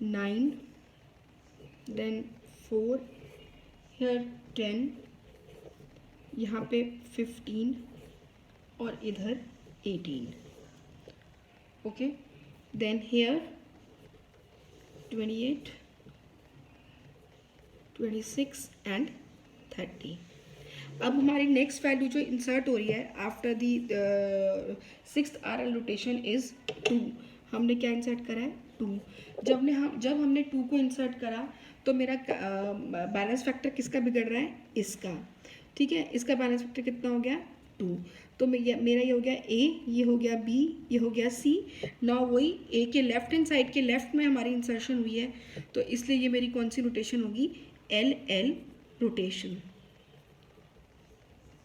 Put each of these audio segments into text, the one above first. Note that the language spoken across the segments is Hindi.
9, देन 4, हियर 10, यहाँ पे 15 और इधर 18. Okay, then here 28, 26 and 30. अब हमारी नेक्स्ट वैल्यू जो इंसर्ट हो रही है after the 6th RL rotation is 2. हमने क्या इंसर्ट करा है? 2. जब हमने 2 को इंसर्ट करा तो मेरा बैलेंस फैक्टर किसका बिगड़ रहा है? इसका. ठीक है, इसका बैलेंस फैक्टर कितना हो गया? 2. तो मेरा ये हो गया A, ये हो गया B, ये हो गया C. नाउ वही A के लेफ्ट हैंड साइड के लेफ्ट में हमारी इंसर्शन हुई है, तो इसलिए ये मेरी कौन सी रोटेशन होगी? LL rotation.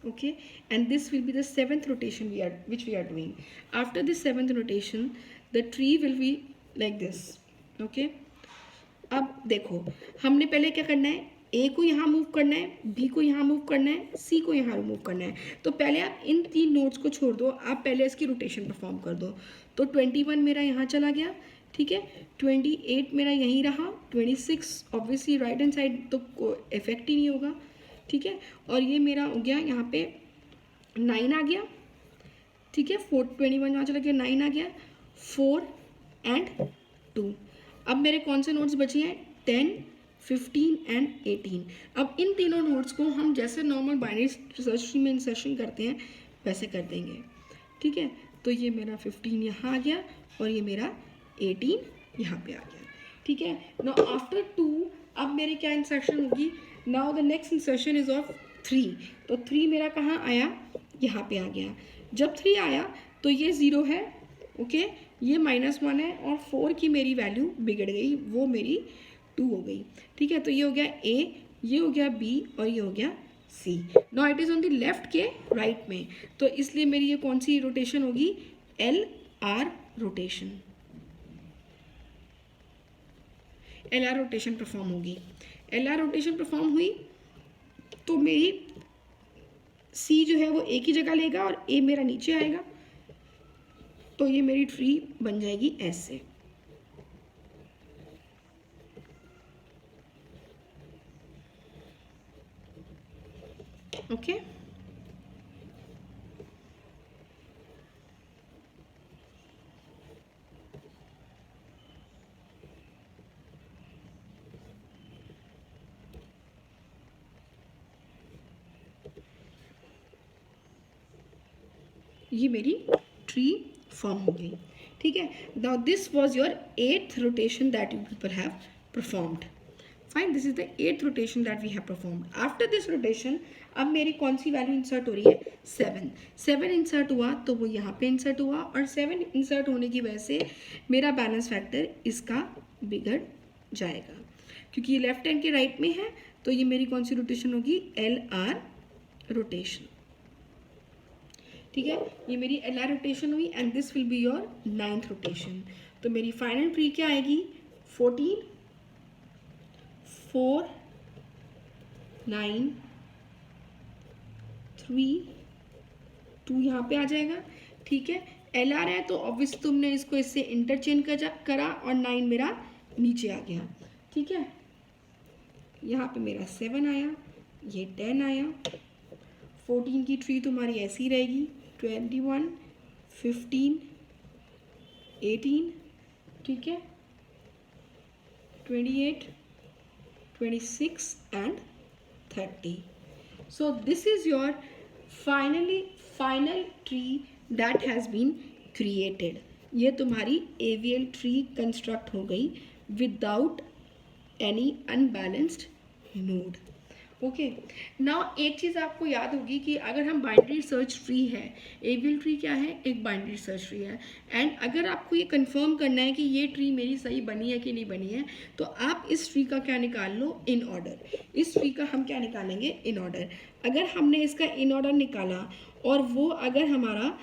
Okay, and this will be the 7th rotation which we are doing. After this 7th rotation, the tree will be like this. Okay, अब देखो हमने पहले क्या करना है? A को यहाँ मूव करना है, B को यहाँ मूव करना है, C को यहाँ मूव करना है. तो पहले आप इन 3 नोड्स को छोड़ दो, आप पहले इसकी रोटेशन परफॉर्म कर दो. तो 21 मेरा यहाँ चला गया. ठीक है, 28 मेरा यहीं रहा, 26 ऑब्वियसली राइट हैंड साइड तो इफेक्ट ही नहीं होगा. ठीक है, और ये मेरा हो गया यहाँ पे 9 आ गया. ठीक है, 21 यहाँ चला गया, 9 आ गया, 4 एंड 2. अब मेरे कौन से नोट्स बचे हैं? 10, 15 एंड 18. अब इन तीनों नोट्स को हम जैसे नॉर्मल बाइनरी सर्च ट्री में इंसर्शन करते हैं वैसे कर देंगे. ठीक है, तो ये मेरा 15 यहाँ आ गया और ये मेरा 18 यहाँ पे आ गया. ठीक है, नाउ आफ्टर 2 अब मेरी क्या इंसर्शन होगी? Now the next insertion is of 3. तो 3 मेरा कहाँ आया? यहाँ पे आ गया. जब 3 आया तो ये 0 है. ओके, ये -1 है और 4 की मेरी वैल्यू बिगड़ गई, वो मेरी 2 हो गई. ठीक है, तो ये हो गया A, ये हो गया B और ये हो गया C. Now it is on the left के राइट में, तो इसलिए मेरी ये कौन सी रोटेशन होगी? LR rotation. LR rotation perform होगी. LR रोटेशन परफॉर्म हुई तो मेरी C जो है वो A की जगह लेगा और A मेरा नीचे आएगा, तो ये मेरी ट्री बन जाएगी ऐसे. ओके, ये मेरी ट्री फॉर्म हो गई. ठीक है, now this was your 8th rotation that you people have performed. Fine, this is the 8th rotation that we have performed. After this rotation अब मेरी कौन सी वैल्यू इंसर्ट हो रही है? 7. 7 इंसर्ट हुआ तो वो यहाँ पे इंसर्ट हुआ और 7 इंसर्ट होने की वजह से मेरा बैलेंस फैक्टर इसका बिगड़ जाएगा, क्योंकि ये लेफ्ट हैंड के राइट में है. तो ये मेरी कौन सी रोटेशन होगी? LR rotation. ठीक है, ये मेरी LR रोटेशन हुई and this will be your 9th rotation. तो मेरी फाइनल ट्री क्या आएगी? 14, 4, 9, 3, 2 यहाँ पे आ जाएगा. ठीक है, LR है तो ऑब्वियसली तुमने इसको इससे इंटरचेंज करा और 9 मेरा नीचे आ गया. ठीक है, यहाँ पे मेरा 7 आया, ये 10 आया. 14 की ट्री तुम्हारी ऐसी रहेगी, 21, 15, 18. ठीक है, 28, 26 and 30. So this is your final tree that has been created. ये तुम्हारी AVL ट्री कंस्ट्रक्ट हो गई without any unbalanced node. Okay, now एक चीज़ आपको याद होगी कि अगर हम बाइनरी सर्च ट्री है, AVL ट्री क्या है? एक बाइनरी सर्च ट्री है. एंड अगर आपको ये कंफर्म करना है कि ये ट्री मेरी सही बनी है कि नहीं बनी है, तो आप इस ट्री का क्या निकाल लो? In order. इस ट्री का हम क्या निकालेंगे? In order. अगर हमने इसका इन ऑर्डर निकाला और वो अगर हमारा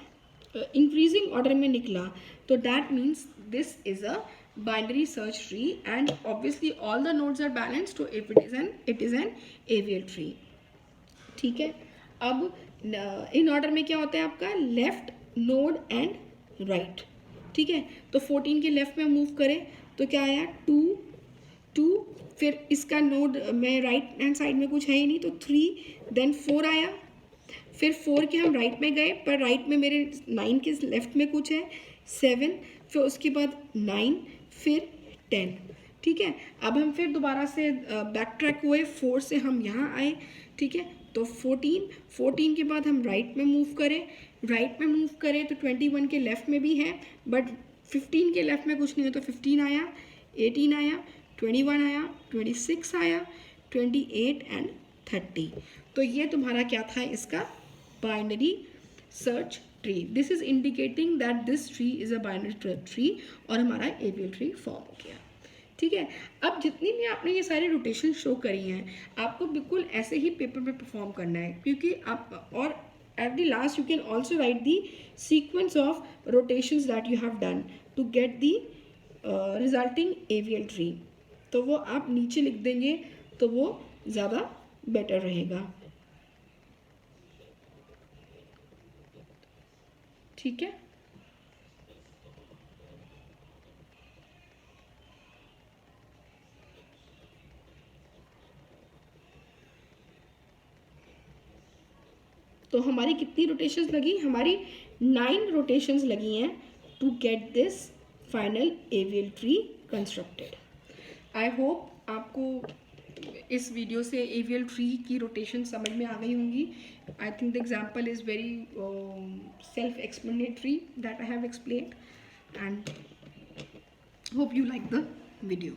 इंक्रीजिंग ऑर्डर में निकला, तो that means this is a binary search tree and obviously all the nodes are balanced, so if it is an AVL tree. ठीक है, अब इन ऑर्डर में क्या होता है आपका? Left node and right. ठीक है, तो 14 के लेफ्ट में मूव करें तो क्या आया? 2, 2, फिर इसका नोड में राइट हैंड साइड में कुछ है ही नहीं तो 3, देन 4 आया, फिर 4 के हम राइट में गए पर राइट में मेरे 9 के लेफ्ट में कुछ है, 7, फिर उसके बाद 9, फिर 10। ठीक है, अब हम फिर दोबारा से बैक ट्रैक हुए, 4 से हम यहाँ आए। ठीक है, तो 14 के बाद हम राइट में मूव करें तो 21 के लेफ़्ट में भी है बट 15 के लेफ़्ट में कुछ नहीं है तो 15 आया, 18 आया, 21 आया, 26 आया, 28 एंड 30। तो ये तुम्हारा क्या था, इसका binary search tree. This is indicating that this tree is a binary tree और हमारा एवियल ट्री फॉर्म हो गया। ठीक है, अब जितनी भी आपने ये सारे रोटेशन शो करी हैं आपको बिल्कुल ऐसे ही पेपर में परफॉर्म करना है, क्योंकि आप और at the last you can also write the sequence of rotations that you have done to get the resulting AVL tree. तो वो आप नीचे लिख देंगे तो वो ज़्यादा बेटर रहेगा। ठीक है, तो हमारी कितनी रोटेशंस लगी, हमारी 9 रोटेशंस लगी हैं to get this final AVL tree constructed. I hope आपको इस वीडियो से एवियल ट्री की रोटेशन समझ में आ गई होंगी। I think the example is very self explanatory that I have explained and hope you like the video.